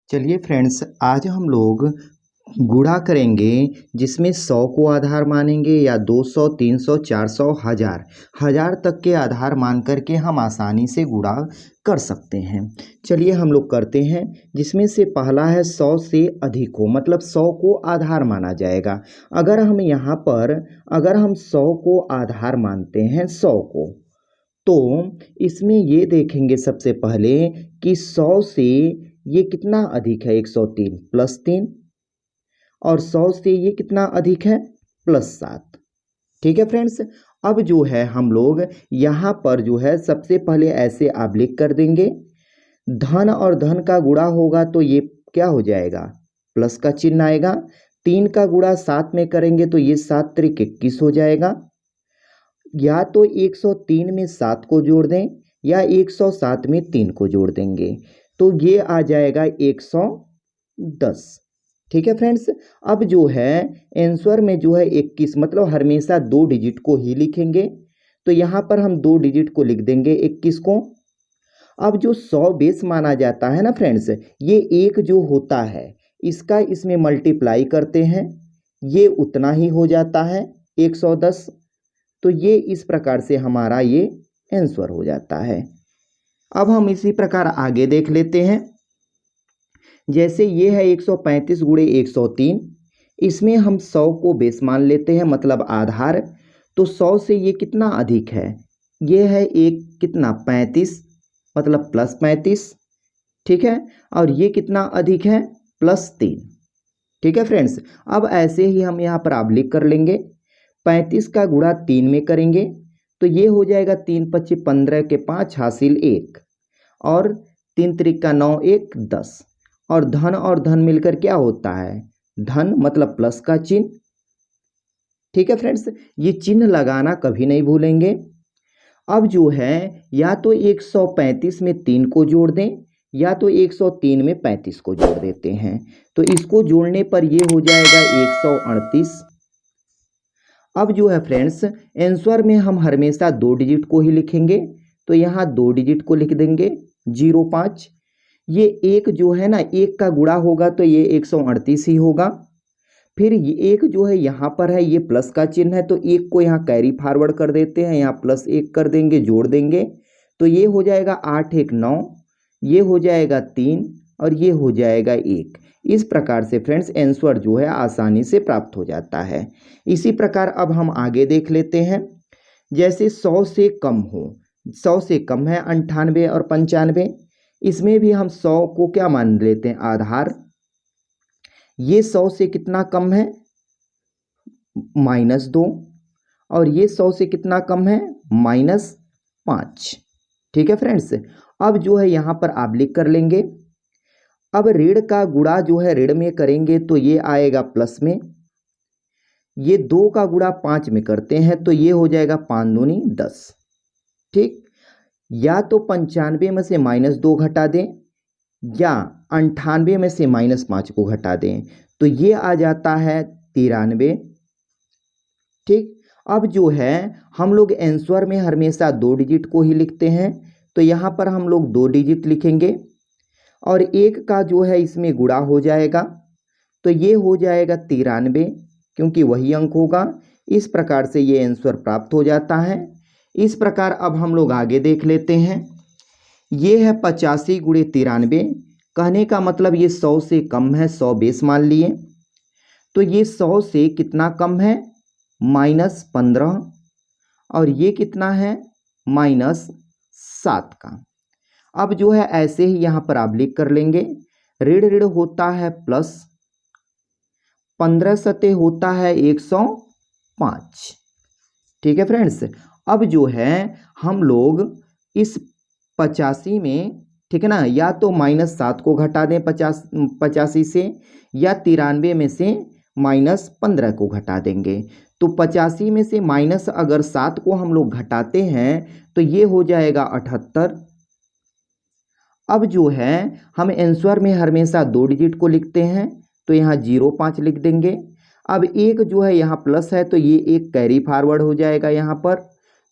चलिए फ्रेंड्स, आज हम लोग गुणा करेंगे जिसमें 100 को आधार मानेंगे या 200, 300, 400, 1000 तक के आधार मान करके हम आसानी से गुणा कर सकते हैं। चलिए हम लोग करते हैं। जिसमें से पहला है 100 से अधिक हो, मतलब 100 को आधार माना जाएगा। अगर हम यहाँ पर अगर हम 100 को आधार मानते हैं 100 को, तो इसमें ये देखेंगे सबसे पहले कि 100 से ये कितना अधिक है, 103 प्लस 3, और 100 से ये कितना अधिक है, प्लस 7। ठीक है फ्रेंड्स। अब जो है हम लोग यहाँ पर जो है सबसे पहले ऐसे आप लिख कर देंगे, धन और धन का गुणा होगा तो ये क्या हो जाएगा, प्लस का चिन्ह आएगा। 3 का गुणा 7 में करेंगे तो ये 7 त्रिक 21 हो जाएगा। या तो 103 में 7 को जोड़ दें या 107 में 3 को जोड़ देंगे तो ये आ जाएगा 110। ठीक है फ्रेंड्स। अब जो है आंसर में जो है 21, मतलब हमेशा 2 डिजिट को ही लिखेंगे, तो यहाँ पर हम 2 डिजिट को लिख देंगे 21 को। अब जो 100 बेस माना जाता है ना फ्रेंड्स, ये एक जो होता है इसका इसमें मल्टीप्लाई करते हैं, ये उतना ही हो जाता है 110। तो ये इस प्रकार से हमारा ये आंसर हो जाता है। अब हम इसी प्रकार आगे देख लेते हैं। जैसे ये है 135 गुणे 103, इसमें हम 100 को बेस मान लेते हैं, मतलब आधार। तो 100 से ये कितना अधिक है, ये है एक कितना 35, मतलब प्लस 35। ठीक है। और ये कितना अधिक है, प्लस 3। ठीक है फ्रेंड्स। अब ऐसे ही हम यहाँ पर आप लिख कर लेंगे, 35 का गुणा 3 में करेंगे तो ये हो जाएगा 3 पच्चीस 15 के 5 हासिल 1, और 3 त्रिक का 9 1 10, और धन मिलकर क्या होता है, धन, मतलब प्लस का चिन्ह। ठीक है फ्रेंड्स, ये चिन्ह लगाना कभी नहीं भूलेंगे। अब जो है या तो 135 में 3 को जोड़ दें या तो 103 में 35 को जोड़ देते हैं, तो इसको जोड़ने पर ये हो जाएगा 138। अब जो है फ्रेंड्स आंसर में हम हमेशा 2 डिजिट को ही लिखेंगे, तो यहाँ 2 डिजिट को लिख देंगे 05। ये एक जो है ना, एक का गुणा होगा तो ये 138 ही होगा। फिर ये एक जो है यहाँ पर है, ये प्लस का चिन्ह है, तो एक को यहाँ कैरी फॉरवर्ड कर देते हैं, यहाँ प्लस 1 कर देंगे, जोड़ देंगे, तो ये हो जाएगा 8 1 9, ये हो जाएगा 3, और ये हो जाएगा 1। इस प्रकार से फ्रेंड्स आंसर जो है आसानी से प्राप्त हो जाता है। इसी प्रकार अब हम आगे देख लेते हैं। जैसे 100 से कम हो, 100 से कम है 98 और 95, इसमें भी हम 100 को क्या मान लेते हैं, आधार। ये 100 से कितना कम है, -2, और ये 100 से कितना कम है, -5। ठीक है फ्रेंड्स। अब जो है यहाँ पर आप लिख कर लेंगे। अब ऋण का गुणा जो है ऋण में करेंगे तो ये आएगा प्लस में, ये 2 का गुणा 5 में करते हैं तो ये हो जाएगा 5 दूनी 10। ठीक। या तो 95 में से -2 घटा दें या 98 में से -5 को घटा दें, तो ये आ जाता है 93। ठीक। अब जो है हम लोग आंसर में हमेशा 2 डिजिट को ही लिखते हैं, तो यहाँ पर हम लोग 2 डिजिट लिखेंगे, और एक का जो है इसमें गुणा हो जाएगा, तो ये हो जाएगा 93, क्योंकि वही अंक होगा। इस प्रकार से ये आंसर प्राप्त हो जाता है। इस प्रकार अब हम लोग आगे देख लेते हैं। ये है 85 गुणे 93, कहने का मतलब ये 100 से कम है, 100 बेस मान लिए, तो ये 100 से कितना कम है, -15, और ये कितना है, -7 का। अब जो है ऐसे ही यहाँ पर आप लिख कर लेंगे, ऋण ऋण होता है प्लस, 15 सते होता है 105। ठीक है फ्रेंड्स। अब जो है हम लोग इस 85 में, ठीक है ना, या तो -7 को घटा दें 85 से, या 93 में से -15 को घटा देंगे, तो 85 में से माइनस अगर 7 को हम लोग घटाते हैं तो ये हो जाएगा 78। अब जो है हम आंसर में हमेशा 2 डिजिट को लिखते हैं, तो यहाँ 05 लिख देंगे। अब एक जो है यहाँ प्लस है तो ये एक कैरी फॉरवर्ड हो जाएगा यहाँ पर,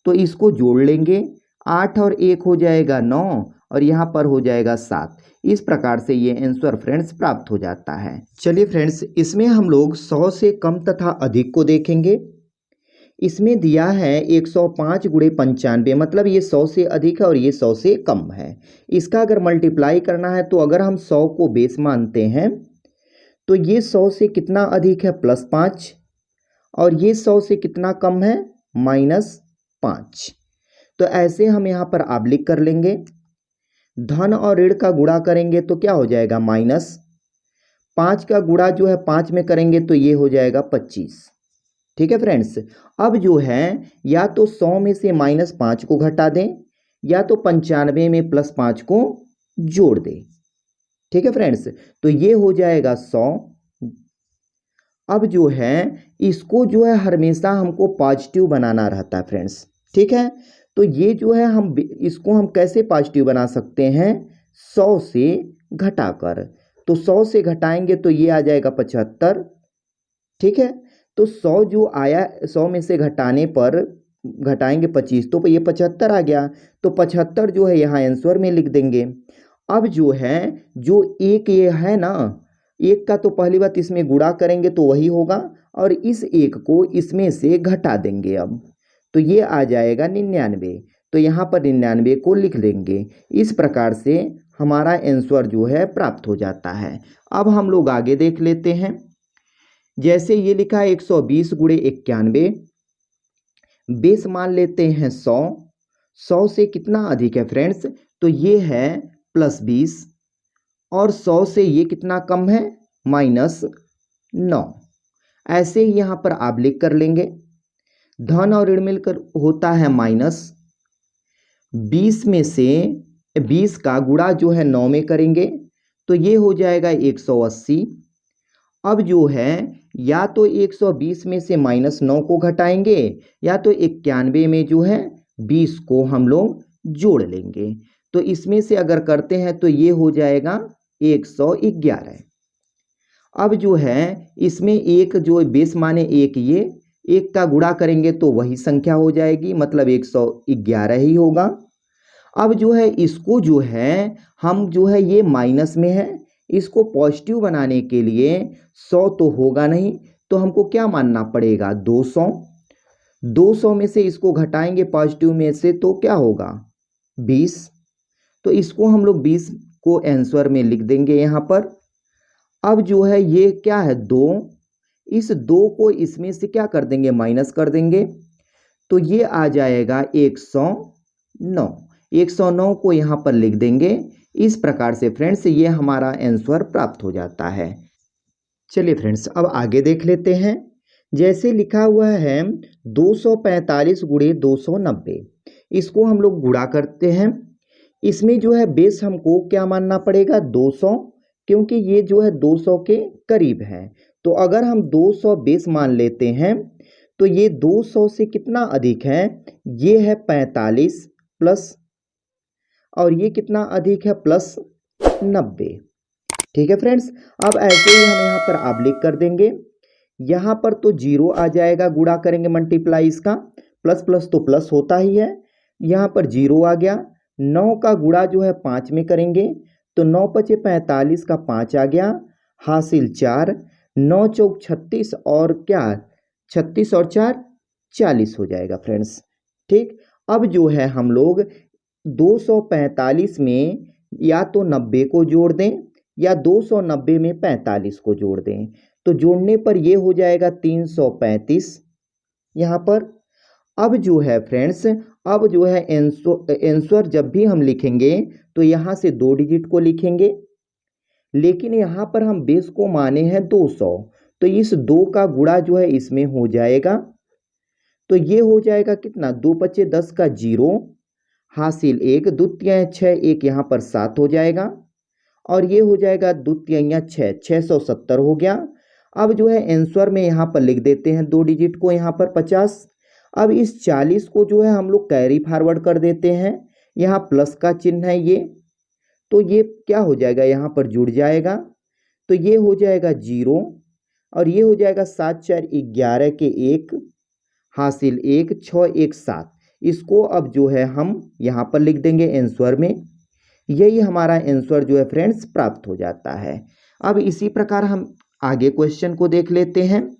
तो इसको जोड़ लेंगे, 8 और 1 हो जाएगा 9, और यहाँ पर हो जाएगा 7। इस प्रकार से ये आंसर फ्रेंड्स प्राप्त हो जाता है। चलिए फ्रेंड्स, इसमें हम लोग 100 से कम तथा अधिक को देखेंगे। इसमें दिया है 105 गुणे 95, मतलब ये 100 से अधिक है और ये 100 से कम है। इसका अगर मल्टीप्लाई करना है तो अगर हम 100 को बेस मानते हैं तो ये 100 से कितना अधिक है +5, और ये 100 से कितना कम है -5। तो ऐसे हम यहाँ पर आबलिक कर लेंगे। धन और ऋण का गुणा करेंगे तो क्या हो जाएगा -5 का गुणा जो है 5 में करेंगे तो ये हो जाएगा 25। ठीक है फ्रेंड्स, अब जो है या तो 100 में से -5 को घटा दें या तो 95 में +5 को जोड़ दें। ठीक है फ्रेंड्स, तो ये हो जाएगा 100। अब जो है इसको जो है हमेशा हमको पॉजिटिव बनाना रहता है फ्रेंड्स। ठीक है, तो ये जो है इसको हम कैसे पॉजिटिव बना सकते हैं, 100 से घटाकर। तो 100 से घटाएंगे तो ये आ जाएगा 75। ठीक है, तो 100 जो आया, 100 में से घटाने पर घटाएंगे 25 तो ये 75 आ गया। तो 75 जो है यहाँ आंसर में लिख देंगे। अब जो है जो एक ये है ना, एक का तो पहली बात इसमें गुणा करेंगे तो वही होगा, और इस एक को इसमें से घटा देंगे। अब तो ये आ जाएगा 99। तो यहाँ पर 99 को लिख लेंगे। इस प्रकार से हमारा आंसर जो है प्राप्त हो जाता है। अब हम लोग आगे देख लेते हैं। जैसे ये लिखा है 120 गुणे 91, बेस मान लेते हैं 100। 100 से कितना अधिक है फ्रेंड्स, तो ये है +20, और 100 से ये कितना कम है -9। ऐसे ही यहाँ पर आप लिख कर लेंगे। धन और ऋण मिलकर होता है -20 में से 20 का गुणा जो है 9 में करेंगे तो ये हो जाएगा 180। अब जो है या तो 120 में से -9 को घटाएंगे या तो 91 में जो है 20 को हम लोग जोड़ लेंगे। तो इसमें से अगर करते हैं तो ये हो जाएगा 111। अब जो है इसमें एक जो बेस माने एक, ये एक का गुणा करेंगे तो वही संख्या हो जाएगी, मतलब 111 ही होगा। अब जो है इसको जो है हम जो है ये माइनस में है, इसको पॉजिटिव बनाने के लिए 100 तो होगा नहीं, तो हमको क्या मानना पड़ेगा 200। 200 में से इसको घटाएंगे पॉजिटिव में से तो क्या होगा 20। तो इसको हम लोग 20 को आंसर में लिख देंगे यहाँ पर। अब जो है ये क्या है 2, इस 2 को इसमें से क्या कर देंगे माइनस कर देंगे, तो ये आ जाएगा 109। 109 को यहाँ पर लिख देंगे। इस प्रकार से फ्रेंड्स ये हमारा आंसर प्राप्त हो जाता है। चलिए फ्रेंड्स, अब आगे देख लेते हैं। जैसे लिखा हुआ है 245 गुणे 290, इसको हम लोग गुणा करते हैं। इसमें जो है बेस हमको क्या मानना पड़ेगा 200, क्योंकि ये जो है 200 के करीब है। तो अगर हम 200 बेस मान लेते हैं तो ये 200 से कितना अधिक है, ये है 45 प्लस, और ये कितना अधिक है +90। ठीक है फ्रेंड्स, अब ऐसे ही हम यहाँ पर आबलिक कर देंगे। यहाँ पर तो 0 आ जाएगा, गुणा करेंगे मल्टीप्लाई इसका, प्लस प्लस तो प्लस होता ही है। यहाँ पर 0 आ गया। 9 का गुणा जो है 5 में करेंगे तो 9 पचे 45 का 5 आ गया, हासिल 4। 9 चौक 36 और क्या 36 और 4 40 हो जाएगा फ्रेंड्स। ठीक, अब जो है हम लोग 245 में या तो 90 को जोड़ दें या 290 में 45 को जोड़ दें, तो जोड़ने पर ये हो जाएगा 335 यहाँ पर। अब जो है फ्रेंड्स, अब जो है आंसर जब भी हम लिखेंगे तो यहाँ से 2 डिजिट को लिखेंगे, लेकिन यहाँ पर हम बेस को माने हैं 200, तो इस 2 का गुणा जो है इसमें हो जाएगा। तो ये हो जाएगा कितना 2 पचे 10 का 0, हासिल 1, द्वितीय 6, 1 यहाँ पर 7 हो जाएगा, और ये हो जाएगा द्वितीय 6, 670 हो गया। अब जो है आंसर में यहाँ पर लिख देते हैं 2 डिजिट को यहाँ पर 50। अब इस 40 को जो है हम लोग कैरी फॉरवर्ड कर देते हैं, यहाँ प्लस का चिन्ह है ये, तो ये क्या हो जाएगा यहाँ पर जुड़ जाएगा, तो ये हो जाएगा 0, और ये हो जाएगा 7 4 11 के 1, हासिल 1, 6 1 7। इसको अब जो है हम यहाँ पर लिख देंगे आंसर में। यही हमारा आंसर जो है फ्रेंड्स प्राप्त हो जाता है। अब इसी प्रकार हम आगे क्वेश्चन को देख लेते हैं।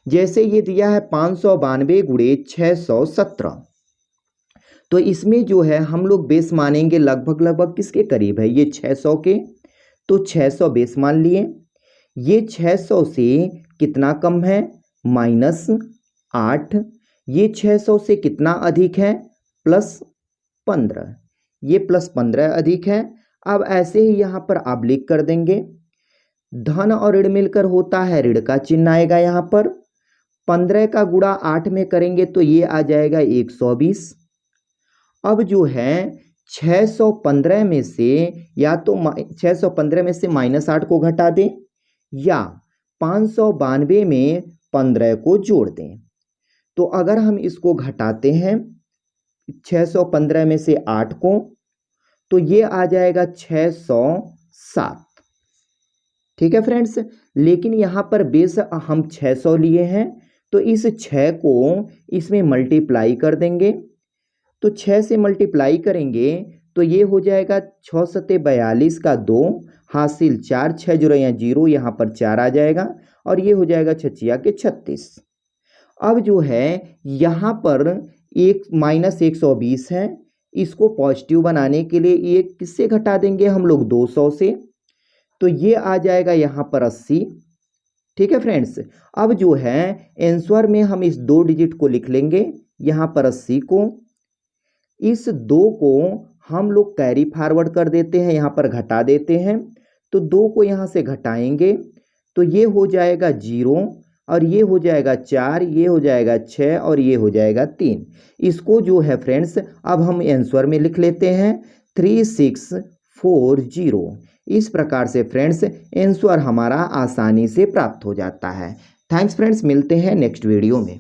जैसे ये दिया है 592 गुणे 617, तो इसमें जो है हम लोग बेस मानेंगे लगभग किसके करीब है, ये 600 के, तो 600 बेस मान लिए। ये 600 से कितना कम है, -8। ये 600 से कितना अधिक है, +15। ये +15 अधिक है। अब ऐसे ही यहाँ पर आप लिख कर देंगे, धन और ऋण मिलकर होता है ऋण का चिन्ह आएगा यहाँ पर। 15 का गुणा 8 में करेंगे तो ये आ जाएगा 120। अब जो है 615 में से या तो 615 में से -8 को घटा दें या 592 में 15 को जोड़ दें। तो अगर हम इसको घटाते हैं 615 में से 8 को, तो ये आ जाएगा 607। ठीक है फ्रेंड्स, लेकिन यहाँ पर बेस हम 600 लिए हैं, तो इस 6 को इसमें मल्टीप्लाई कर देंगे। तो 6 से मल्टीप्लाई करेंगे तो ये हो जाएगा 6 सते 42 का 2 हासिल 4, 6 0 0, यहाँ पर 4 आ जाएगा और ये हो जाएगा 6 के 36। अब जो है यहाँ पर -120 है, इसको पॉजिटिव बनाने के लिए ये किससे घटा देंगे हम लोग, 200 से, तो ये आ जाएगा यहाँ पर 80। ठीक है फ्रेंड्स, अब जो है आंसर में हम इस 2 डिजिट को लिख लेंगे, यहाँ पर 80 को, इस 2 को हम लोग कैरी फॉरवर्ड कर देते हैं, यहाँ पर घटा देते हैं। तो 2 को यहाँ से घटाएंगे तो ये हो जाएगा 0 और ये हो जाएगा 4, ये हो जाएगा 6 और ये हो जाएगा 3। इसको जो है फ्रेंड्स अब हम आंसर में लिख लेते हैं 3640। इस प्रकार से फ्रेंड्स आंसर हमारा आसानी से प्राप्त हो जाता है। थैंक्स फ्रेंड्स, मिलते हैं नेक्स्ट वीडियो में।